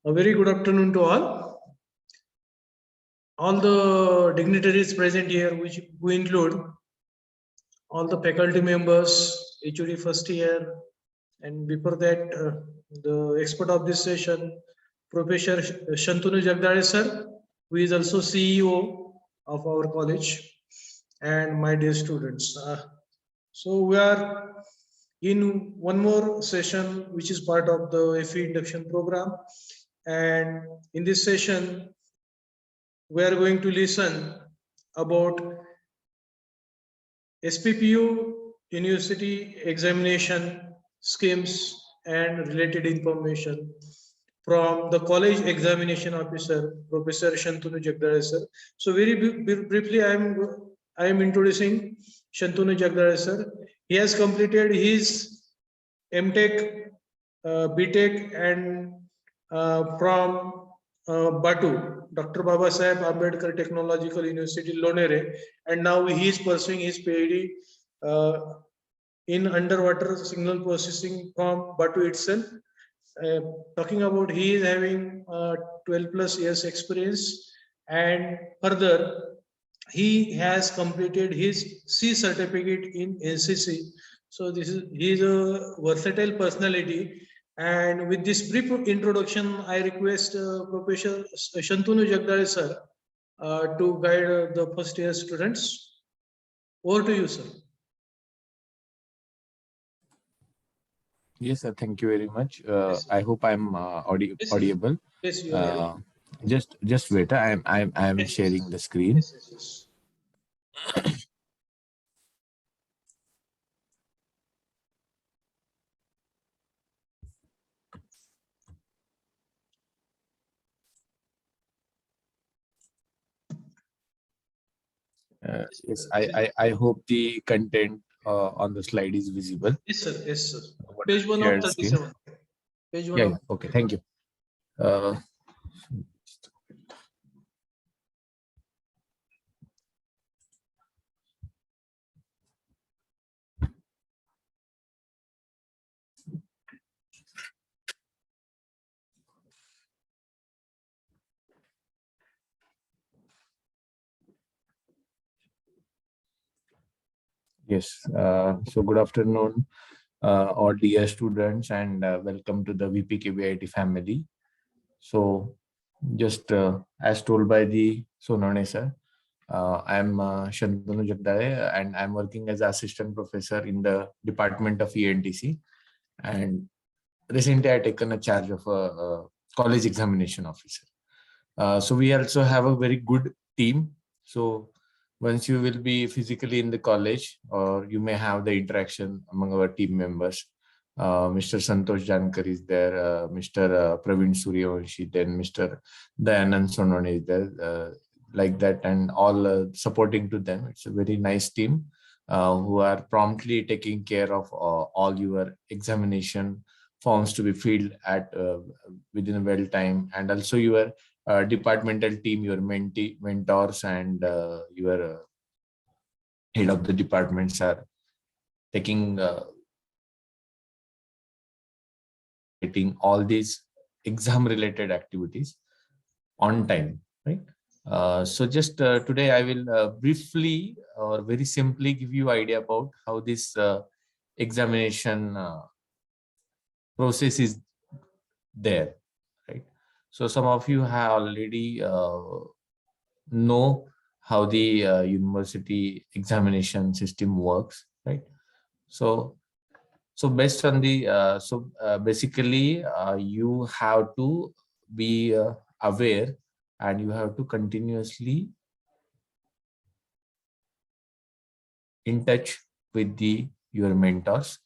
A very good afternoon to all. All the dignitaries present here, which we include all the faculty members, HOD first year, and before that, the expert of this session, Professor Shantanu Jagdale sir, who is also CEO of our college, and my dear students. So we are in one more session, which is part of the FE induction program. And in this session, we are going to listen about SPPU university examination schemes and related information from the college examination officer, Professor Shantanu Jagdale sir. So very briefly, I am introducing Shantanu Jagdale sir. He has completed his MTech, BTech, and from Batu, Dr. Baba Saheb Ambedkar Technological University, Lonere, and now he is pursuing his PhD in underwater signal processing from Batu itself. Talking about he is having 12 plus years experience, and further he has completed his C certificate in NCC. So he is a versatile personality. And with this brief introduction, I request Professor Shantanu Jagdale sir to guide the first year students. Over to you, sir. Yes, sir. Thank you very much. I hope I'm audible. Yes, you are. Just wait. I'm sharing the screen. Yes. Yes, I hope the content on the slide is visible. Yes, sir. Yes, sir. Page 1 of 37. Page 1 yeah, of... yeah. Okay, thank you. Yes, so good afternoon, all dear students, and welcome to the VPKBIT family. So, just as told by the Sonone sir, I'm Shantanu Jagdale, and I'm working as assistant professor in the Department of ENTC. And recently, I taken a charge of a college examination officer. So we also have a very good team. So once you will be physically in the college, or you may have the interaction among our team members. Mr. Santosh Jankar is there, Mr. Praveen Suryavanshi, then Mr. Dayanand Sonone is there, like that, and all supporting to them. It's a very nice team who are promptly taking care of all your examination forms to be filled at within a well time, and also your departmental team, your mentors, and your head of the departments are taking all these exam related activities on time, right? So just today I will briefly or very simply give you idea about how this examination process is there, right? So some of you have already know how the university examination system works, right? So based on the basically you have to be aware, and you have to continuously in touch with your mentors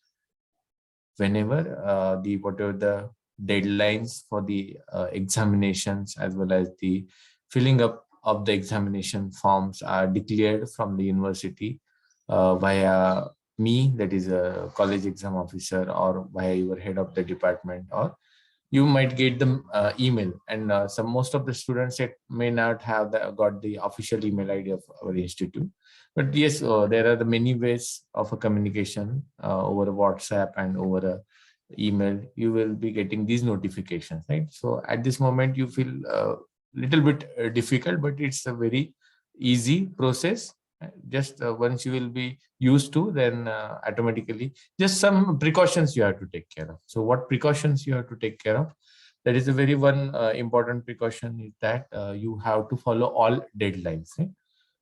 whenever the whatever the deadlines for the examinations, as well as the filling up of the examination forms are declared from the university via me, that is a college exam officer, or via your head of the department, or you might get the email. And some most of the students may not have got the official email ID of our institute. But yes, there are the many ways of a communication over WhatsApp and over email, you will be getting these notifications, right? So at this moment you feel a little bit difficult, but it's a very easy process. Just once you will be used to, then automatically just some precautions you have to take care of. So what precautions you have to take care of? That is a very one important precaution is that you have to follow all deadlines, right?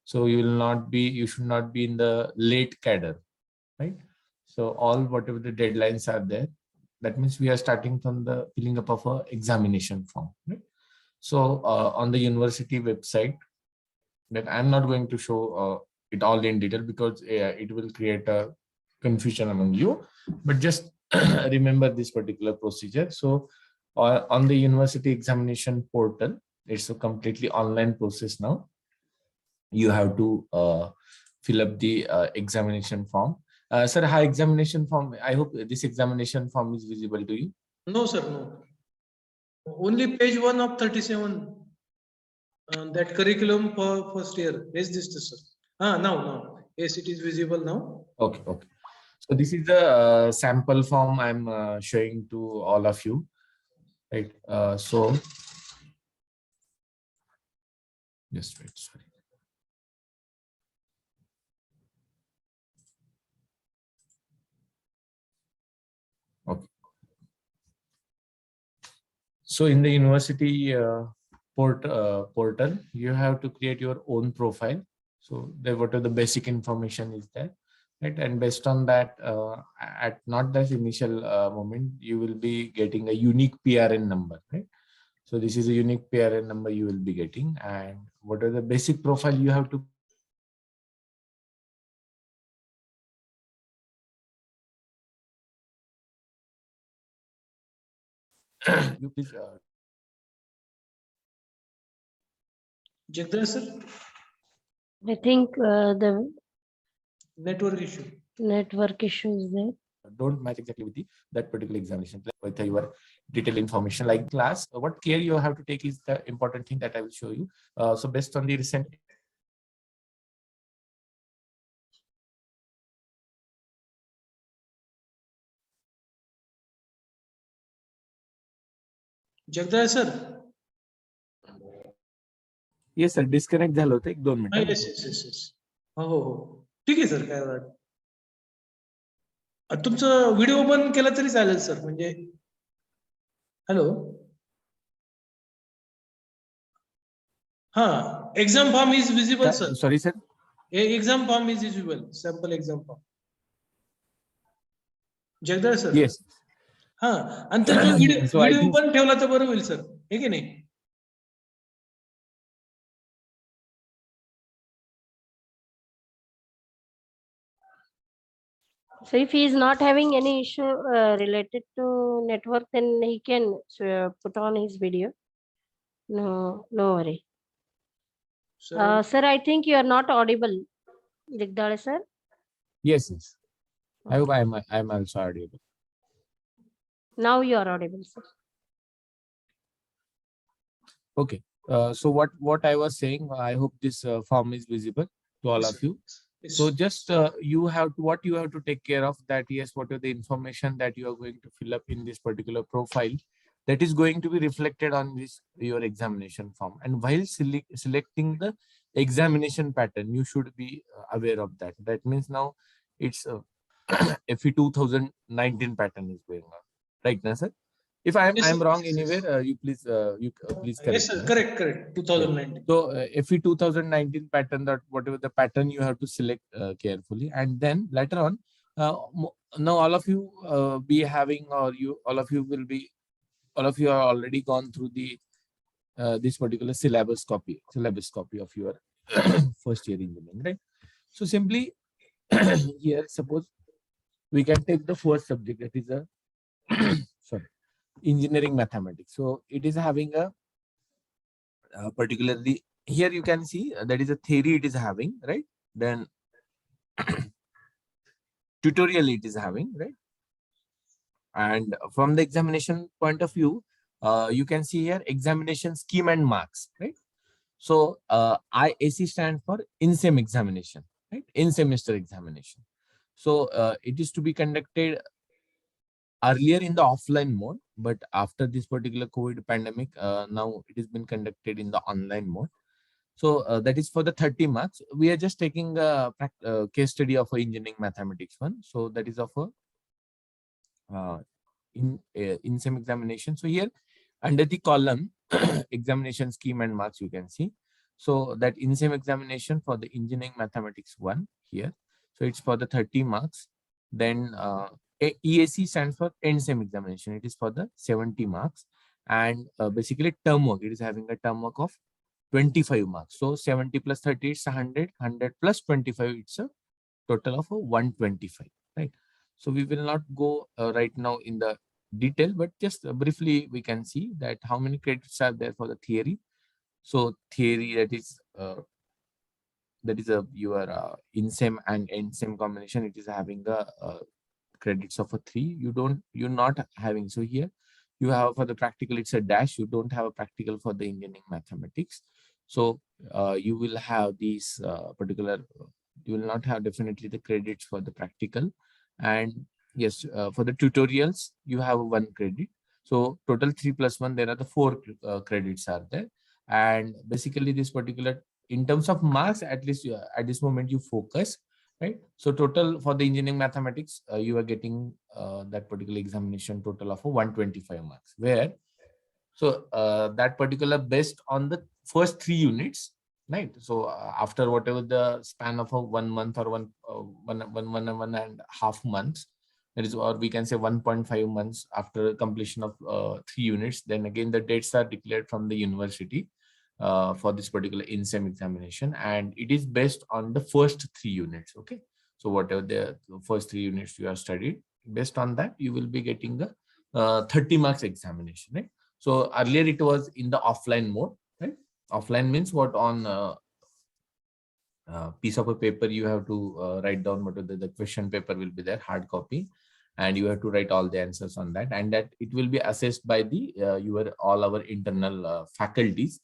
So you should not be in the late cadre, right? So all whatever the deadlines are there, that means we are starting from the filling up of a examination form, right? So on the university website, that I'm not going to show it all in detail because it will create a confusion among you, but just remember this particular procedure. So on the university examination portal, it's a completely online process now. You have to fill up the examination form. Sir, how examination form? I hope this examination form is visible to you. No, sir, no. Only page 1 of 37. That curriculum for first year. Is this, sir? Now. Yes, it is visible now. Okay, okay. So this is the sample form I'm showing to all of you, right? So just wait, sorry. Okay. So in the university portal, you have to create your own profile. So there, what are the basic information is there, right? And based on that, at not that initial moment, you will be getting a unique PRN number, right? So this is a unique PRN number you will be getting. And what are the basic profile you have to you please Jagdar, sir, I think the network issue. network issue is there. don't match exactly with that particular examination with your detailed information like class. What care you have to take is the important thing that I will show you. So based on the recent Jagdar, sir. Yes sir disconnect झालं होतं 1-2 मिनिटं. Yes. हो. ठीक आहे sir, काय वाट. तुमचं video बंद केला तरी चालेल सर, म्हणजे hello. Exam form is visible sir. Sorry sir. Exam form is visible, sample exam form. Jagdal sir. Yes. आणि तुमचा व्हिडिओ पण ठेवला तर बरं होईल सर, हे की नाही? So if he is not having any issue related to network, then he can put on his video. No worry. Sir, I think you are not audible, Jagdale sir. Yes. I hope I'm also audible. Now you are audible, sir. Okay. So what I was saying, I hope this form is visible to all of you. So just you have to, what you have to take care of that, yes, what are the information that you are going to fill up in this particular profile that is going to be reflected on this your examination form. And while selecting the examination pattern, you should be aware of that. That means now it's FE 2019 pattern is going on, right now, sir? If I'm wrong anywhere, you please correct. Yes, sir. Correct. 2019. So FE 2019 pattern, that whatever the pattern you have to select carefully, and then later on, now all of you be having, or all of you are already gone through the this particular syllabus copy of your first year engineering, right? So simply here, suppose we can take the first subject, that is a engineering mathematics. So it is having a particularly here you can see that is a theory it is having, right? Then tutorial it is having, right? And from the examination point of view, you can see here examination scheme and marks, right? So IAC stands for in-sem examination, right? In semester examination. So it is to be conducted earlier in the offline mode, but after this particular COVID pandemic, now it has been conducted in the online mode. So that is for the 30 marks. We are just taking a case study of a engineering mathematics one. So that is of a in some examination. So here under the column examination scheme and marks, you can see. So that in same examination for the engineering mathematics one here. So it's for the 30 marks. Then EAC stands for end sem examination. It is for the 70 marks. And basically term work, it is having a term work of 25 marks. So 70 plus 30 it's 100, 100 plus 25 it's a total of 125, right? So we will not go right now in the detail, but just briefly we can see that how many credits are there for the theory. So theory, that is your in sem and end sem combination, it is having a credits of a 3. You're not having, so here you have for the practical it's a dash. You don't have a practical for the engineering mathematics. So you will have these particular, you will not have definitely the credits for the practical. And yes, for the tutorials you have 1 credit. So total 3 plus 1, there are the 4 credits are there. And basically this particular, in terms of marks, at least at this moment you focus, right? So total for the engineering mathematics, you are getting that particular examination total of 125 marks, where so that particular based on the first 3 units, right? So after whatever the span of a 1 month or one and a half months, that is, or we can say 1.5 months after completion of 3 units, then again the dates are declared from the university for this particular in-sem examination, and it is based on the first 3 units. Okay, so whatever the first 3 units you have studied, based on that you will be getting the 30 marks examination, right? So earlier it was in the offline mode, right? Offline means what, on piece of a paper you have to write down what the question paper will be there, hard copy, and you have to write all the answers on that, and that it will be assessed by the all our internal faculties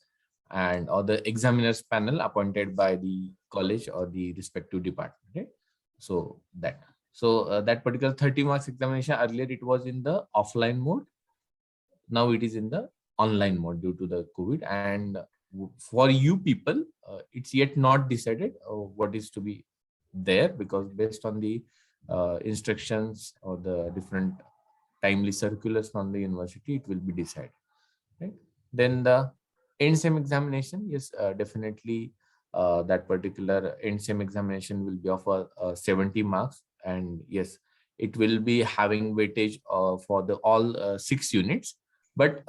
and or the examiners panel appointed by the college or the respective department, right? So that particular 30 marks examination, earlier it was in the offline mode, now it is in the online mode due to the COVID. And for you people, it's yet not decided what is to be there, because based on the instructions or the different timely circulars from the university, it will be decided, right? Then the end sem examination, yes, definitely that particular end sem examination will be of 70 marks, and yes, it will be having weightage for the all 6 units, but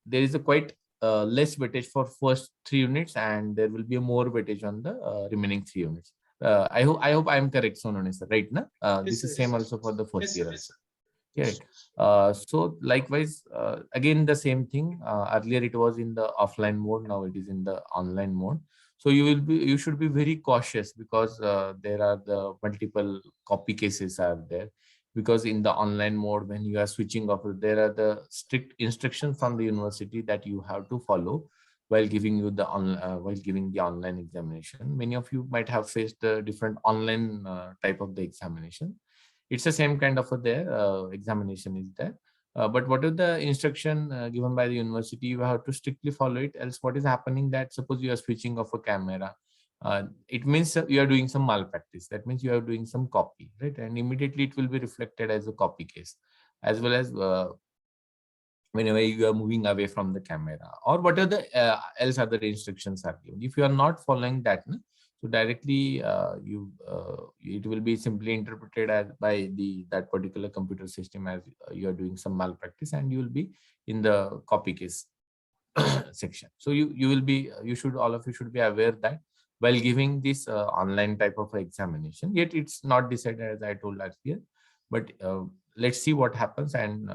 there is a quite less weightage for first 3 units, and there will be a more weightage on the remaining 3 units. I hope I am correct, Sononi sir, right? Na? This is same also for the first year also. Yeah. So likewise, again the same thing. Earlier it was in the offline mode, now it is in the online mode. So you should be very cautious, because there are the multiple copy cases are there. Because in the online mode, when you are switching off, there are the strict instructions from the university that you have to follow while giving you the online examination. Many of you might have faced the different online type of the examination. It's the same kind of examination is there. But what is the instruction given by the university, you have to strictly follow it. Else what is happening, that suppose you are switching off a camera, it means you are doing some malpractice. That means you are doing some copy, right? And immediately it will be reflected as a copy case, as well as whenever you are moving away from the camera, or what are the else other instructions are given. If you are not following that, so directly it will be simply interpreted as by that particular computer system as you are doing some malpractice, and you will be in the copy case section. So all of you should be aware that while giving this online type of examination, yet it's not decided as I told last year, but let's see what happens, and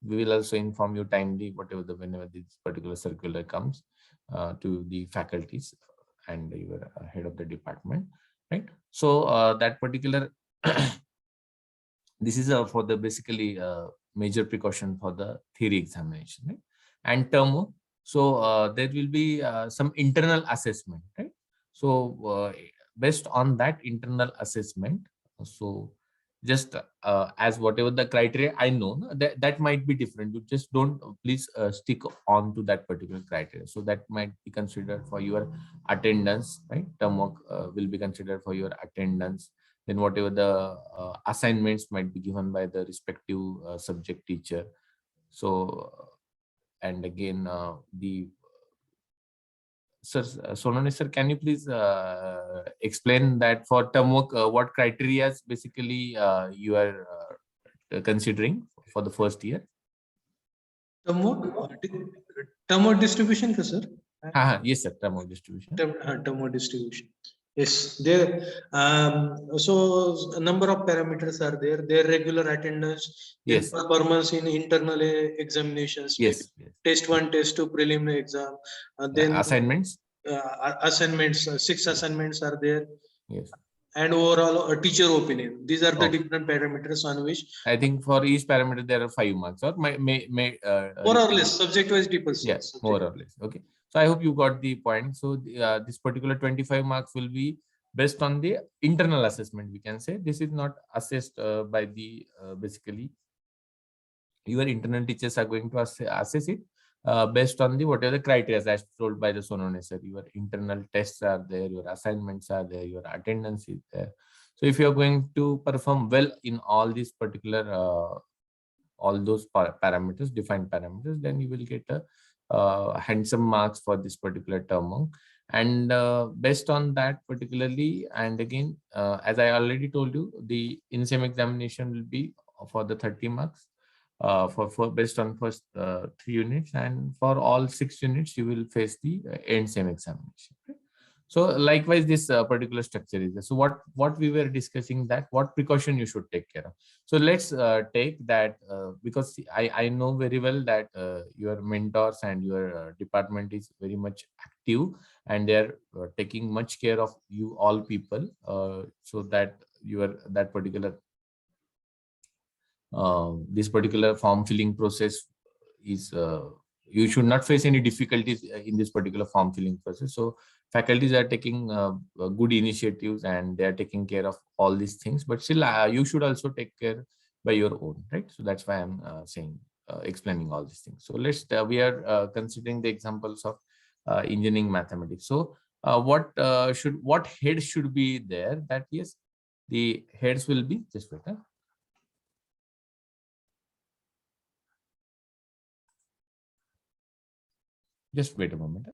we will also inform you timely whenever this particular circular comes to the faculties and your head of the department, right? So that particular this is for the basically major precaution for the theory examination, right? And term, so there will be some internal assessment, right? So based on that internal assessment, so just as whatever the criteria I know, no, that might be different. You just don't please stick on to that particular criteria. So that might be considered for your attendance, right? Term work will be considered for your attendance. Then whatever the assignments might be given by the respective subject teacher. So and again the Sir, Sonali sir, can you please explain that for term work, what criteria basically you are considering for the first year? Term work distribution, sir. Yes, sir. Term work distribution. Term work distribution. Yes, there. So a number of parameters are there. Their regular attendance, their Yes. performance in internal examinations. Yes. Test 1, test 2, preliminary exam. Then assignments. Assignments. 6 assignments are there. Yes. And overall, a teacher opinion. These are the Okay. different parameters on which. I think for each parameter there are 5 marks, or may more or less subject-wise differs. Yes, more or less. Okay. So I hope you got the point. So this particular 25 marks will be based on the internal assessment. We can say this is not assessed by the basically your internal teachers are going to assess it based on the whatever the criteria as told by the Sonone sir. Your internal tests are there, your assignments are there, your attendance is there. So if you are going to perform well in all these particular all those parameters, defined parameters, then you will get a handsome marks for this particular term. And based on that particularly, and again, as I already told you, the in-sem examination will be for the 30 marks for based on first 3 units, and for all 6 units, you will face the end-sem examination. Right? So likewise, this particular structure is there. So what we were discussing, that what precaution you should take care of. So let's take that because I know very well that your mentors and your department is very much active, and they're taking much care of you all people, so that that particular this particular form filling process is you should not face any difficulties in this particular form filling process. So faculties are taking good initiatives, and they are taking care of all these things, but still you should also take care by your own, right? So that's why I'm saying explaining all these things. So let's we are considering the examples of engineering mathematics. So what heads should be there? That yes, the heads will be just wait. Just wait a moment.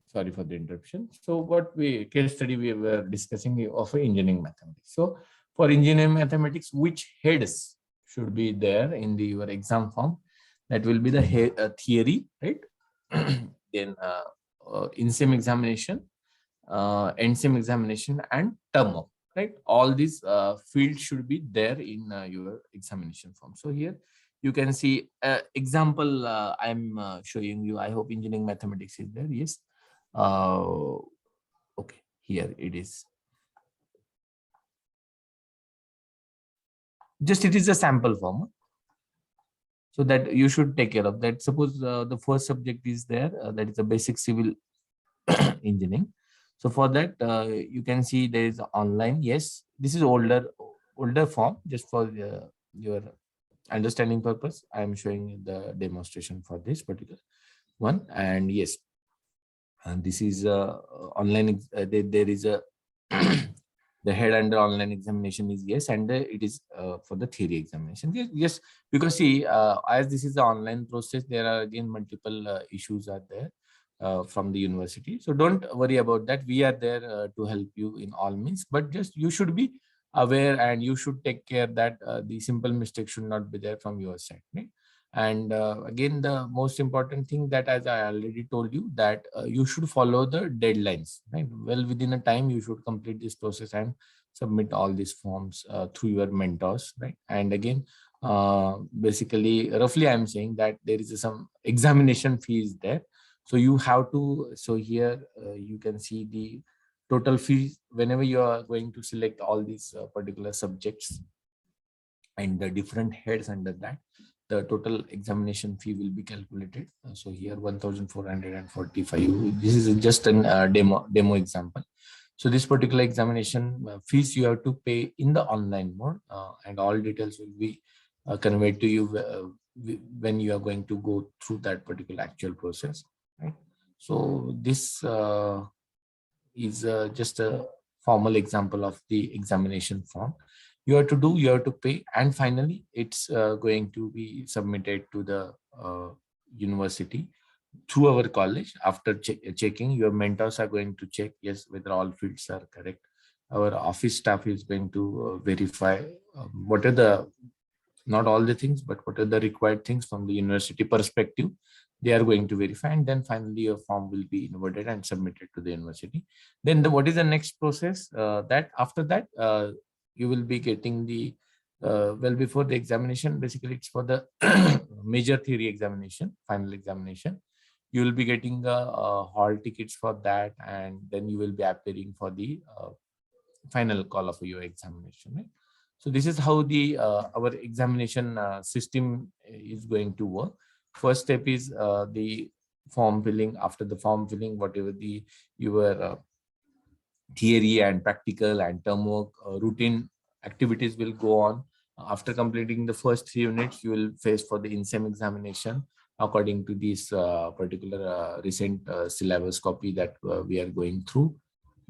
Sorry for the interruption. So what case study we were discussing of engineering mathematics. So for engineering mathematics, which heads should be there in your exam form? That will be the theory, right? Then in-sem examination, end-sem examination, and term work, right? All these fields should be there in your examination form. So here you can see example I'm showing you. I hope engineering mathematics is there. Yes. Okay, here it is. Just it is a sample form, so that you should take care of that. Suppose the first subject is there, that is a basic civil engineering. So for that, you can see there is online. Yes, this is older form. Just for your understanding purpose, I am showing the demonstration for this particular one. And yes, and this is online. There is a the head under online examination is yes, and it is for the theory examination. Yes, because see, as this is the online process, there are again multiple issues are there from the university. So don't worry about that. We are there to help you in all means, but just you should be aware, and you should take care that the simple mistake should not be there from your side, right? And again, the most important thing, that as I already told you, that you should follow the deadlines, right? Well within a time you should complete this process and submit all these forms through your mentors, right? And again, basically, roughly, I'm saying that there is some examination fees there. So you have to, so here you can see the total fees whenever you are going to select all these particular subjects and the different heads under that, the total examination fee will be calculated. So here 1,445. This is just a demo example. So this particular examination fees you have to pay in the online mode, and all details will be conveyed to you when you are going to go through that particular actual process. Right? So this is just a formal example of the examination form. You have to do, you have to pay, and finally it's going to be submitted to the university through our college. After checking, your mentors are going to check, yes, whether all fields are correct. Our office staff is going to verify what are the, not all the things, but what are the required things from the university perspective. They are going to verify, and then finally a form will be inverted and submitted to the university. Then what is the next process? That after that, you will be getting the, well, before the examination, basically it's for the major theory examination, final examination. You will be getting the hall tickets for that, and then you will be appearing for the final call of your examination. Right? So this is how the our examination system is going to work. First step is the form filling. After the form filling, whatever the your theory and practical and term work routine activities will go on. After completing the first 3 units, you will face for the in-sem examination according to this particular recent syllabus copy that we are going through.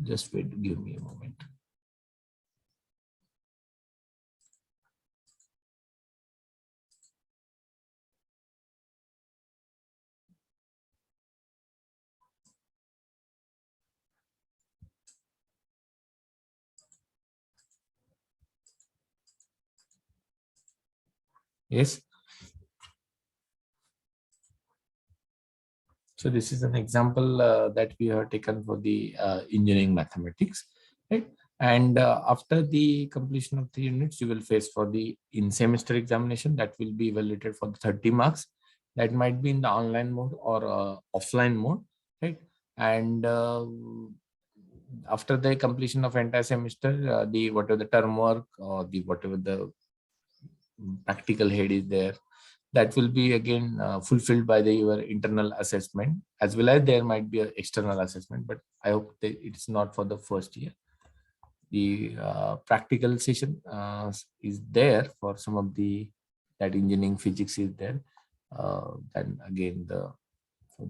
Just wait, give me a moment. Yes. So this is an example that we have taken for the engineering mathematics, right? And after the completion of 3 units, you will face for the in-semester examination that will be evaluated for the 30 marks. That might be in the online mode or offline mode, right? And after the completion of entire semester, the whatever the term work or the whatever the practical head is there, that will be again fulfilled by your internal assessment, as well as there might be an external assessment, but I hope that it's not for the first year. The practical session is there for some of the, that engineering physics is there. Then again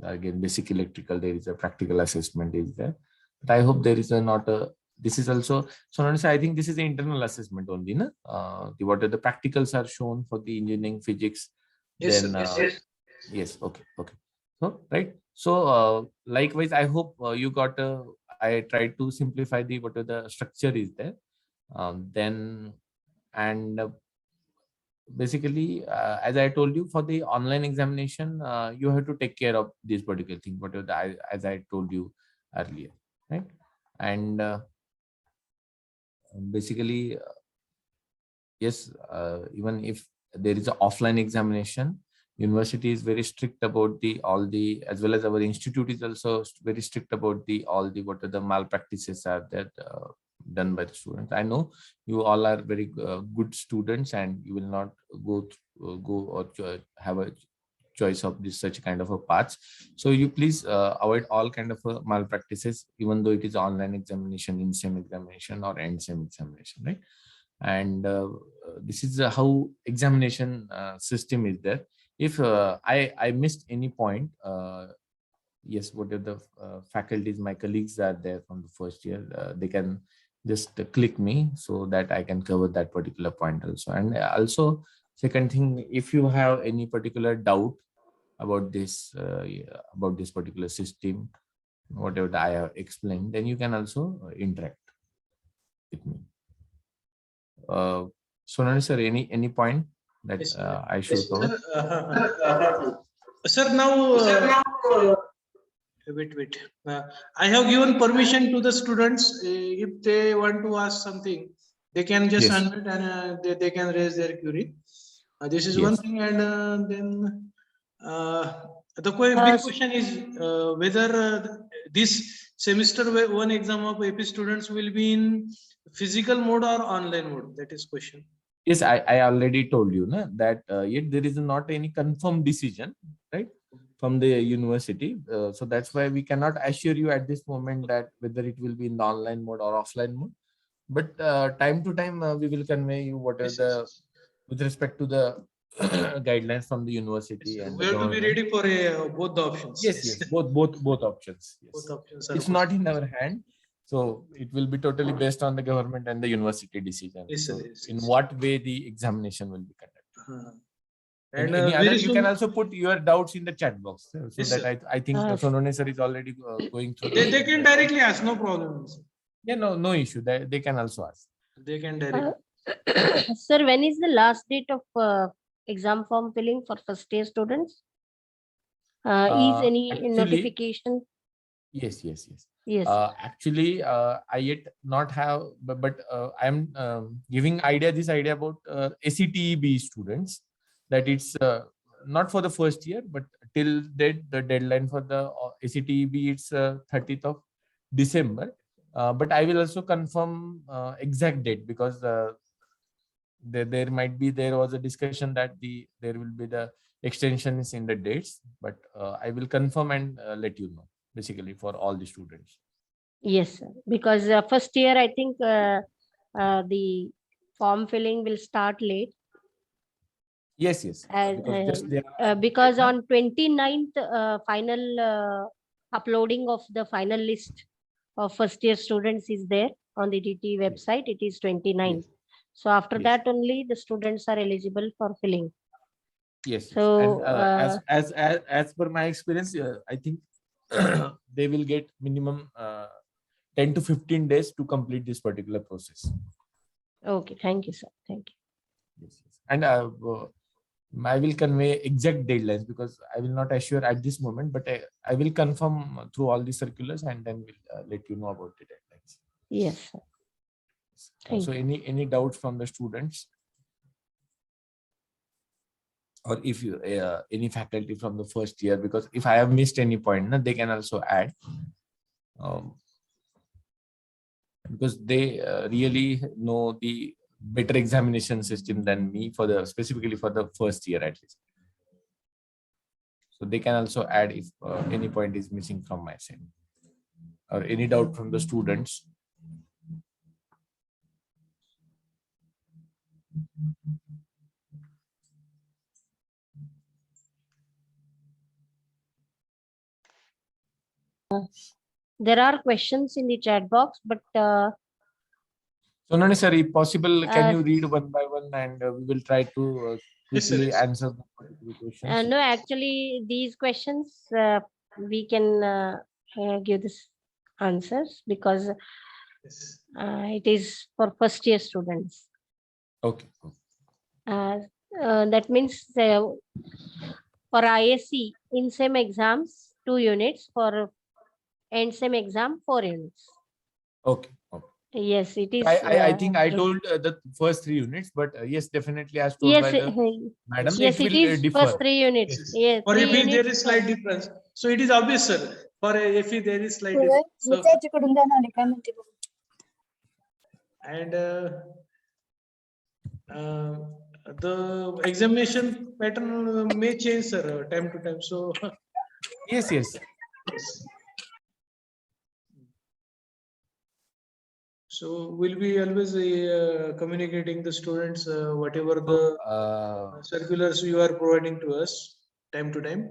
again basic electrical, there is a practical assessment is there, but I hope there is not a, this is also, so I think this is the internal assessment only, no? What are the practicals are shown for the engineering physics. Yes, Then sir. yes, okay. So right, so likewise, I hope you got I tried to simplify the whatever the structure is there. Then and basically, as I told you, for the online examination, you have to take care of this particular thing, whatever as I told you earlier, right? And basically, yes, even if there is an offline examination, university is very strict about the all the, as well as our institute is also very strict about the all the what are the malpractices are that done by the students. I know you all are very good students, and you will not go or have a choice of this such kind of a path. So you please avoid all kind of malpractices, even though it is online examination, in-sem examination or end-sem examination, right? And this is how examination system is there. If I missed any point, yes, whatever the faculties, my colleagues are there from the first year, they can just click me so that I can cover that particular point also. And also, second thing, if you have any particular doubt about this particular system, whatever that I have explained, then you can also interact with me. Sonali sir, any point that Yes, I should cover? Sir, now Wait. I have given permission to the students. If they want to ask something, they can just Yes. unmute and they can raise their query. This is one Yes. thing, and then the big question is whether this semester one exam of AP students will be in physical mode or online mode. That is question. Yes, I already told you na, that yet there is not any confirmed decision, right, from the university. So that's why we cannot assure you at this moment that whether it will be in the online mode or offline mode. But time to time, we will convey you what are Yes, yes, the, with respect to the guidelines from the university yes. and We the have to be government. ready for both the options. Yes, both options. Both Yes, options are it's possible. not in our hand, so it will be totally based on the government and the university decision. Yes, sir, So, yes, in yes. what way the examination will be conducted? Uh, And And any other, very you can soon, also put your doubts in the chat box, so yes, that sir. I think Uh, Sonone sir is already going through. They can directly ask, no problem. Sir. Yeah, no issue. They can also ask. They can directly. Sir, when is the last date of exam form filling for first year students? Is any Actually, notification? yes. Yes. Actually, I yet not have, but I'm giving this idea about ACTEB students, that it's not for the first year, but till that the deadline for the ACTEB it's 30th of December. But I will also confirm exact date, because there was a discussion that there will be the extensions in the dates, but I will confirm and let you know, basically for all the students. Yes, sir. Because first year, I think the form filling will start late. Yes, because just they are Because on 29th, final uploading of the final list of first year students is there on the DT website. It is 29th. So after Yes. that only the students are eligible for filling. Yes. So, And as per my experience, I think they will get minimum 10 to 15 days to complete this particular process. Okay, thank you, sir. Thank you. Yes. And I will convey exact deadlines, because I will not assure at this moment, but I will confirm through all the circulars, and then we'll let you know about the deadlines. Yes, sir. Thank So you. any doubts from the students? Or if you any faculty from the first year, because if I have missed any point, they can also add, because they really know the better examination system than me, for the specifically for the first year at least. So they can also add if any point is missing from my side, or any doubt from the students. There are questions in the chat box, but So, Nani sir, if possible, can you Uh, read one by one, and we will try to Yes, sir, quickly yes. answer the particular questions. no, actually, these questions we can give this answers because Yes. it is for first year students. Okay. That means for ISC in same exams 2 units, for end same exam 4 units. Okay. Yes, it is. I think I told the first 3 units, but yes, definitely as told Yes, by the madam, yes, it it will is differ. first 3 units. Yes. Yes, For 3 if there units. is slight difference, so it is obvious, sir. For if there is slight difference, so, and the examination pattern may change, sir, time to time. So Yes. yes. So we'll be always communicating the students whatever the circulars you are providing to us time to time.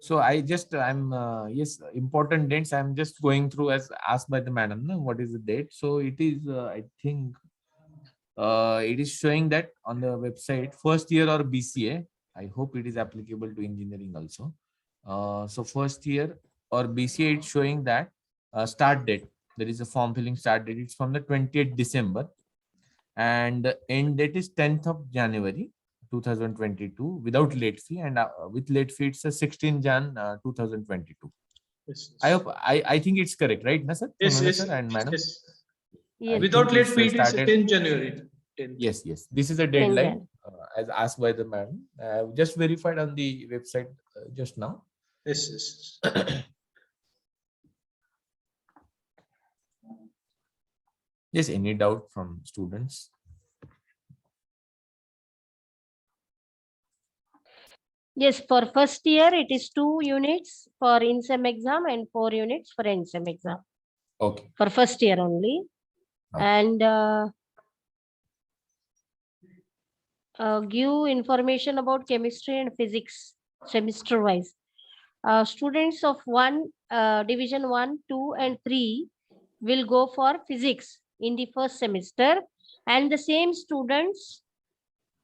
So I'm yes, important dates. I'm just going through as asked by the madam. No, what is the date? So it is I think it is showing that on the website first year or BCA. I hope it is applicable to engineering also. So first year or BCA, it's showing that start date. There is a form filling start date. It's from the 20th December, and the end date is 10th of January 2022 without late fee, and with late fee it's a 16 Jan 2022. Yes, I yes. hope I think it's correct, right, na sir? Yes, Sonali yes, sir and madam. yes. Yes, Without think late it's, fee, it is started. 10 January. 10th. Yes, yes. This is a 10 deadline Jan. as asked by the madam. Just verified on the website just now. Yes, yes, yes. Yes, any doubt from students? Yes, for first year, it is 2 units for in-sem exam and 4 units for end-sem exam. Okay. For first year only. Okay. And give information about chemistry and physics semester wise. Students of division 1, 2 and 3 will go for physics in the first semester, and the same students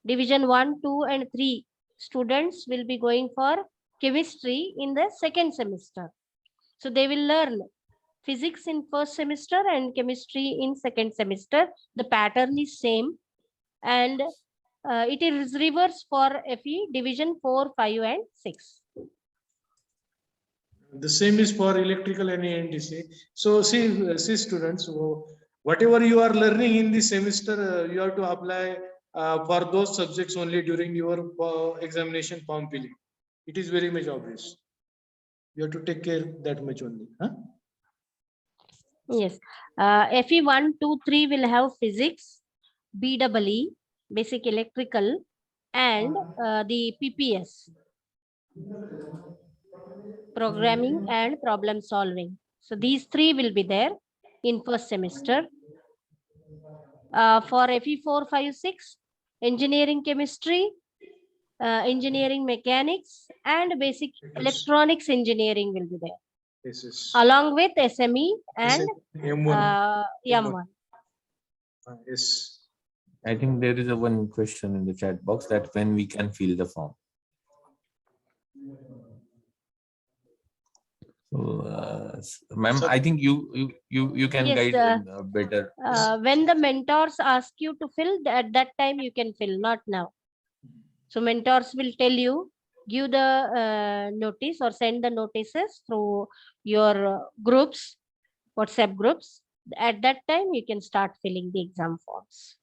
division 1, 2 and 3 students will be going for chemistry in the second semester. So they will learn physics in first semester and chemistry in second semester. The pattern is same, and it is reverse for FE division 4, 5 and 6. The same is for electrical and ANDC. So see students, whatever you are learning in this semester, you have to apply for those subjects only during your examination form filling. It is very much obvious. You have to take care that much only. Huh? Yes. FE 1, 2, 3 will have physics, BEE, basic electrical, and the PPS, programming and problem solving. So these 3 will be there in first semester. For FE 4, 5, 6, engineering chemistry, engineering mechanics, and basic electronics engineering will be there. Yes, yes. Along with SME and M1. M1. Yes. I think there is one question in the chat box that when we can fill the form. So, ma'am, I think you can Yes, guide better. when the mentors ask you to fill, at that time you can fill, not now. So mentors will tell you, give the notice or send the notices through your groups, WhatsApp groups. At that time, you can start filling the exam forms.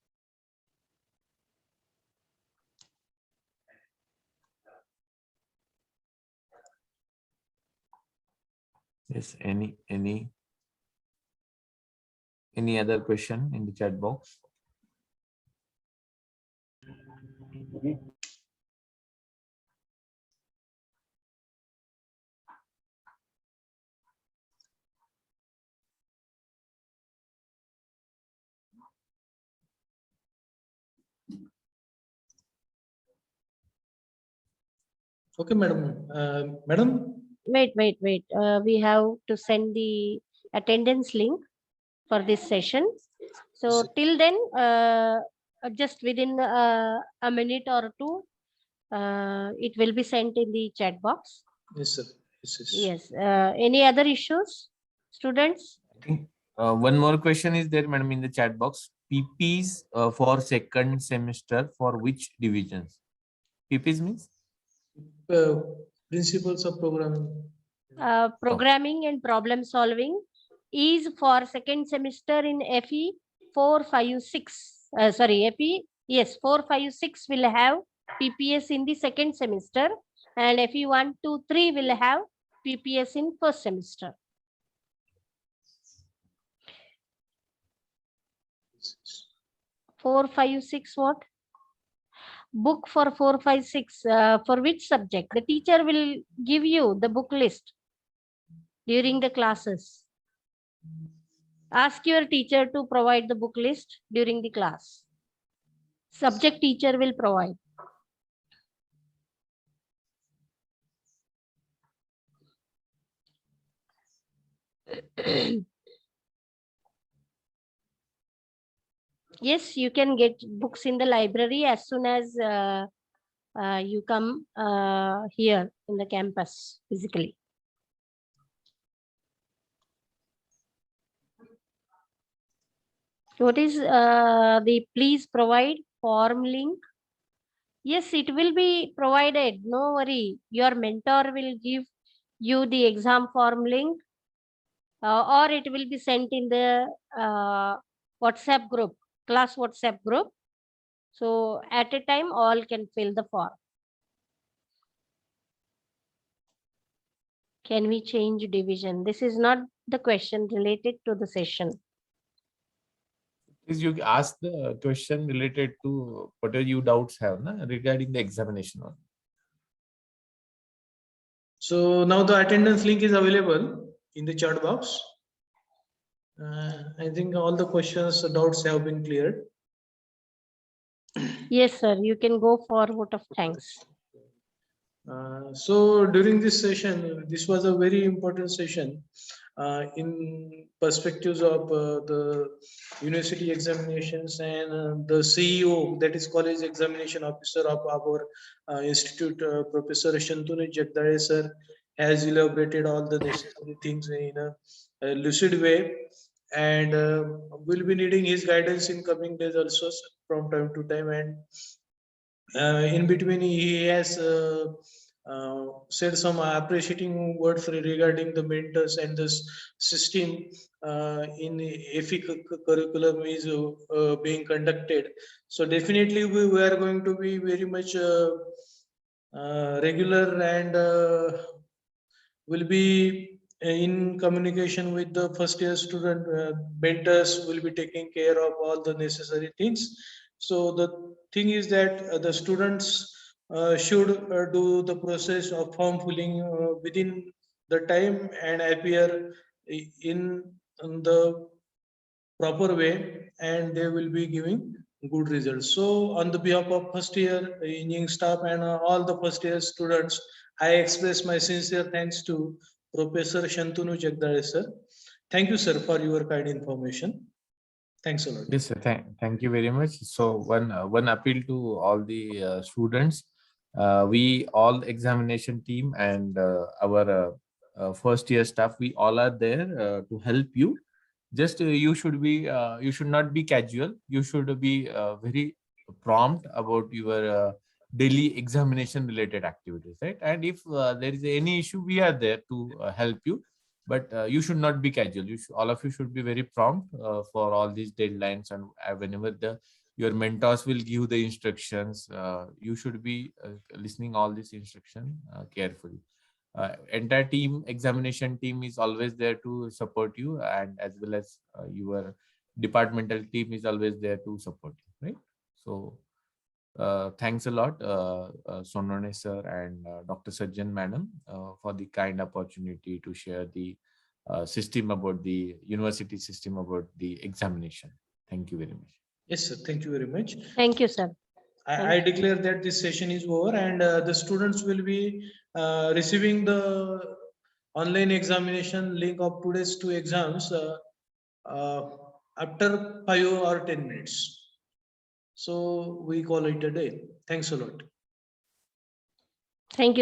Yes, any other question in the chat box? Okay, madam. Madam. Wait. We have to send the attendance link for this session. So till then, just within a minute or two, it will be sent in the chat box. Yes, sir. Yes, yes. Yes. Any other issues, students? I think one more question is there, madam, in the chat box. PPs for second semester for which divisions? PPs means? Principles of programming. Programming and problem solving is for second semester in FE 4, 5, 6. FE, yes, 4, 5, 6 will have PPS in the second semester, and FE 1, 2, 3 will have PPS in first semester. Four, 5, 6 what? Book for 4, 5, 6. For which subject? The teacher will give you the book list during the classes. Ask your teacher to provide the book list during the class. Subject teacher will provide. Yes, you can get books in the library as soon as you come here in the campus physically. What is the please provide form link Yes, it will be provided. No worry. Your mentor will give you the exam form link, or it will be sent in the WhatsApp group, class WhatsApp group. So at a time, all can fill the form. Can we change division? This is not the question related to the session. Is you ask the question related to whatever you doubts have na, regarding the examination one. So now the attendance link is available in the chat box. I think all the questions, doubts have been cleared. Yes, sir. You can go for vote of thanks. So during this session, this was a very important session in perspectives of the university examinations and the CEO, that is College Examination Officer of our institute, Professor Shantanu Jagdale sir, has elaborated all the necessary things in a lucid way, and we'll be needing his guidance in coming days also from time to time. And in between he has said some appreciating words regarding the mentors and this system in EFI curriculum is being conducted. So definitely we are going to be very much regular and will be in communication with the first year student. Mentors will be taking care of all the necessary things. So the thing is that the students should do the process of form filling within the time and appear in the proper way, and they will be giving good results. So on the behalf of first year engineering staff and all the first year students, I express my sincere thanks to Professor Shantanu Jagdale sir. Thank you, sir, for your kind information. Thanks a lot. Yes, sir. Thank you very much. So one appeal to all the students, we all examination team and our first year staff, we all are there to help you. Just you should not be casual. You should be very prompt about your daily examination related activities, right? And if there is any issue, we are there to help you. But you should not be casual. All of you should be very prompt for all these deadlines, and whenever your mentors will give the instructions, you should be listening all these instructions carefully. Entire team, examination team is always there to support you, and as well as your departmental team is always there to support you, right? So thanks a lot, Sonone sir and Dr. Sajjan madam, for the kind opportunity to share the system about the university system about the examination. Thank you very much. Yes, sir. Thank you very much. Thank you, sir. I declare that this session is over, and the students will be receiving the online examination link of today's two exams after 5 or 10 minutes. So we call it a day. Thanks a lot. Thank you.